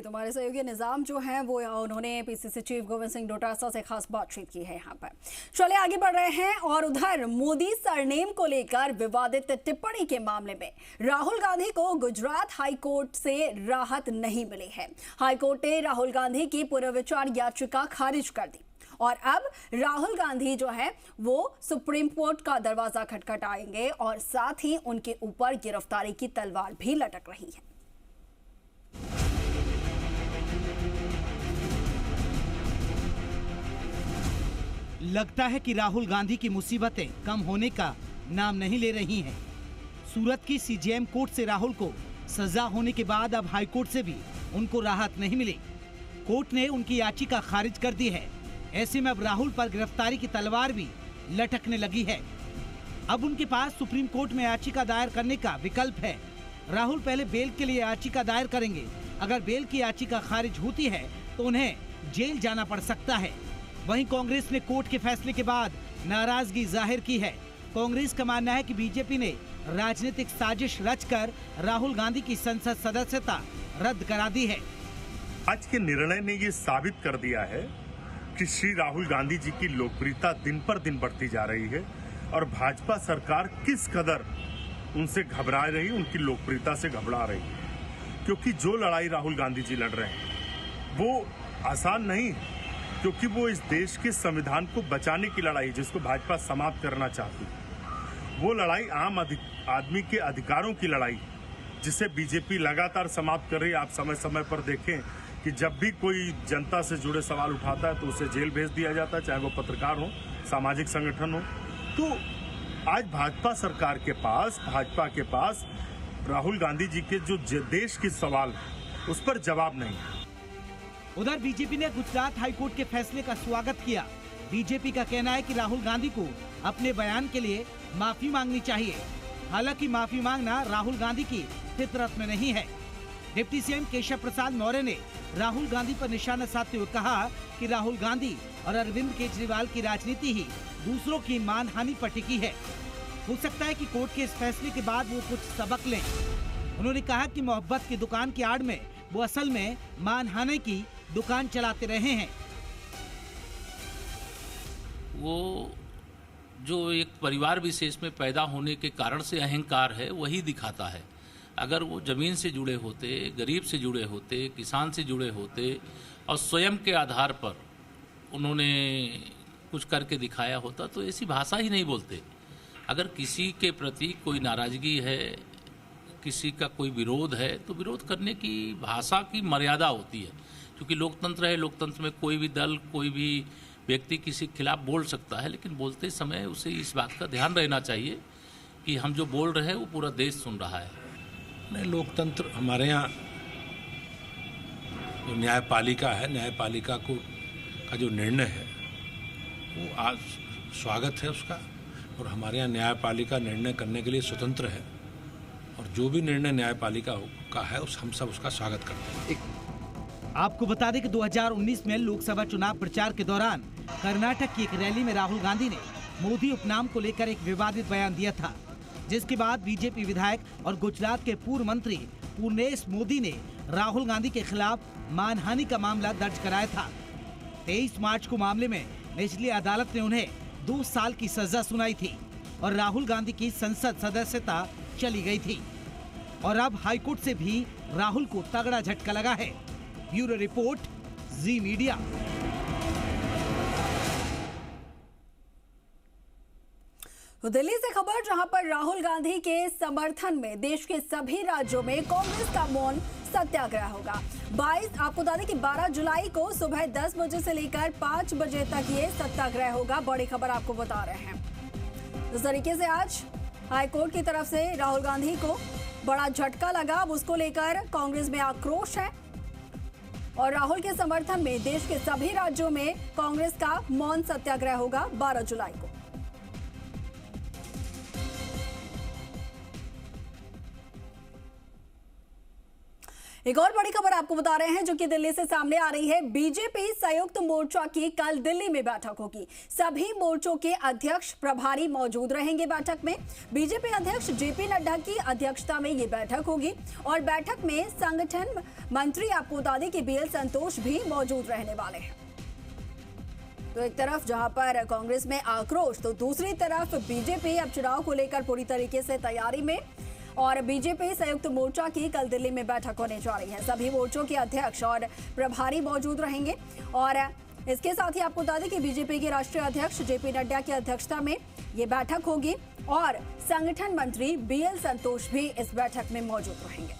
तुम्हारे सहयोगी निजाम जो हैं वो उन्होंने पीसीसी चीफ गोविंद सिंह डोटासरा से खास बातचीत की है। यहाँ पर चले आगे बढ़ रहे हैं और उधर मोदी सरनेम को लेकर विवादित टिप्पणी के मामले में राहुल गांधी को गुजरात हाईकोर्ट से राहत नहीं मिली है। हाईकोर्ट ने राहुल गांधी की पुनर्विचार याचिका खारिज कर दी और अब राहुल गांधी जो है वो सुप्रीम कोर्ट का दरवाजा खटखटाएंगे और साथ ही उनके ऊपर गिरफ्तारी की तलवार भी लटक रही है। लगता है कि राहुल गांधी की मुसीबतें कम होने का नाम नहीं ले रही हैं। सूरत की सीजेएम कोर्ट से राहुल को सजा होने के बाद अब हाई कोर्ट से भी उनको राहत नहीं मिली। कोर्ट ने उनकी याचिका खारिज कर दी है। ऐसे में अब राहुल पर गिरफ्तारी की तलवार भी लटकने लगी है। अब उनके पास सुप्रीम कोर्ट में याचिका दायर करने का विकल्प है। राहुल पहले बेल के लिए याचिका दायर करेंगे। अगर बेल की याचिका खारिज होती है तो उन्हें जेल जाना पड़ सकता है। वहीं कांग्रेस ने कोर्ट के फैसले के बाद नाराजगी जाहिर की है। कांग्रेस का मानना है कि बीजेपी ने राजनीतिक साजिश रचकर राहुल गांधी की संसद सदस्यता रद्द करा दी है। आज के निर्णय ने ये साबित कर दिया है कि श्री राहुल गांधी जी की लोकप्रियता दिन पर दिन बढ़ती जा रही है और भाजपा सरकार किस कदर उनसे घबरा रही, उनकी लोकप्रियता से घबरा रही है। क्योंकि जो लड़ाई राहुल गांधी जी लड़ रहे हैं वो आसान नहीं है, क्योंकि वो इस देश के संविधान को बचाने की लड़ाई जिसको भाजपा समाप्त करना चाहती है। वो लड़ाई आम आदमी के अधिकारों की लड़ाई जिसे बीजेपी लगातार समाप्त कर रही है। आप समय समय पर देखें कि जब भी कोई जनता से जुड़े सवाल उठाता है तो उसे जेल भेज दिया जाता है, चाहे वो पत्रकार हो, सामाजिक संगठन हो। तो आज भाजपा के पास राहुल गांधी जी के जो देश के सवाल है उस पर जवाब नहीं है। उधर बीजेपी ने गुजरात हाईकोर्ट के फैसले का स्वागत किया। बीजेपी का कहना है कि राहुल गांधी को अपने बयान के लिए माफी मांगनी चाहिए। हालांकि माफी मांगना राहुल गांधी की फितरत में नहीं है। डिप्टी सीएम केशव प्रसाद मौर्य ने राहुल गांधी पर निशाना साधते हुए कहा कि राहुल गांधी और अरविंद केजरीवाल की राजनीति ही दूसरों की मानहानि पर टिकी है। हो सकता है कि कोर्ट के इस फैसले के बाद वो कुछ सबक लें। उन्होंने कहा कि मोहब्बत की दुकान की आड़ में वो असल में मानहानि की दुकान चलाते रहे हैं। वो जो एक परिवार विशेष में पैदा होने के कारण से अहंकार है वही दिखाता है। अगर वो जमीन से जुड़े होते, गरीब से जुड़े होते, किसान से जुड़े होते और स्वयं के आधार पर उन्होंने कुछ करके दिखाया होता तो ऐसी भाषा ही नहीं बोलते। अगर किसी के प्रति कोई नाराजगी है, किसी का कोई विरोध है तो विरोध करने की भाषा की मर्यादा होती है। क्योंकि लोकतंत्र है, लोकतंत्र में कोई भी दल, कोई भी व्यक्ति किसी के खिलाफ बोल सकता है, लेकिन बोलते समय उसे इस बात का ध्यान रहना चाहिए कि हम जो बोल रहे हैं वो पूरा देश सुन रहा है। नहीं, लोकतंत्र हमारे यहाँ जो न्यायपालिका है, न्यायपालिका का जो निर्णय है वो आज स्वागत है उसका। और हमारे यहाँ न्यायपालिका निर्णय करने के लिए स्वतंत्र है और जो भी निर्णय न्यायपालिका का है हम सब उसका स्वागत करते हैं। आपको बता दें कि 2019 में लोकसभा चुनाव प्रचार के दौरान कर्नाटक की एक रैली में राहुल गांधी ने मोदी उपनाम को लेकर एक विवादित बयान दिया था, जिसके बाद बीजेपी विधायक और गुजरात के पूर्व मंत्री पूर्णेश मोदी ने राहुल गांधी के खिलाफ मानहानि का मामला दर्ज कराया था। 23 मार्च को मामले में निचली अदालत ने उन्हें 2 साल की सजा सुनाई थी और राहुल गांधी की संसद सदस्यता चली गई थी। और अब हाईकोर्ट से भी राहुल को तगड़ा झटका लगा है। ब्यूरो रिपोर्ट, जी मीडिया। तो दिल्ली से खबर, जहां पर राहुल गांधी के समर्थन में देश के सभी राज्यों में कांग्रेस का मौन सत्याग्रह होगा। 22 आपको बता दें कि 12 जुलाई को सुबह 10 बजे से लेकर 5 बजे तक ये सत्याग्रह होगा। बड़ी खबर आपको बता रहे हैं। इस तरीके से आज हाईकोर्ट की तरफ से राहुल गांधी को बड़ा झटका लगा। अब उसको लेकर कांग्रेस में आक्रोश है और राहुल के समर्थन में देश के सभी राज्यों में कांग्रेस का मौन सत्याग्रह होगा 12 जुलाई को। एक और बड़ी खबर आपको बता रहे हैं जो कि दिल्ली से सामने आ रही है। बीजेपी संयुक्त मोर्चा की कल दिल्ली में बैठक होगी। सभी मोर्चों के अध्यक्ष प्रभारी मौजूद रहेंगे बैठक में। बीजेपी अध्यक्ष जेपी नड्डा की अध्यक्षता में ये बैठक होगी और बैठक में संगठन मंत्री आपको बता दें कि बीएल संतोष भी मौजूद रहने वाले हैं। तो एक तरफ जहां पर कांग्रेस में आक्रोश, तो दूसरी तरफ बीजेपी अब चुनाव को लेकर पूरी तरीके से तैयारी में और बीजेपी संयुक्त मोर्चा की कल दिल्ली में बैठक होने जा रही है। सभी मोर्चों के अध्यक्ष और प्रभारी मौजूद रहेंगे और इसके साथ ही आपको बता दें कि बीजेपी के राष्ट्रीय अध्यक्ष जेपी नड्डा की अध्यक्षता में ये बैठक होगी और संगठन मंत्री बीएल संतोष भी इस बैठक में मौजूद रहेंगे।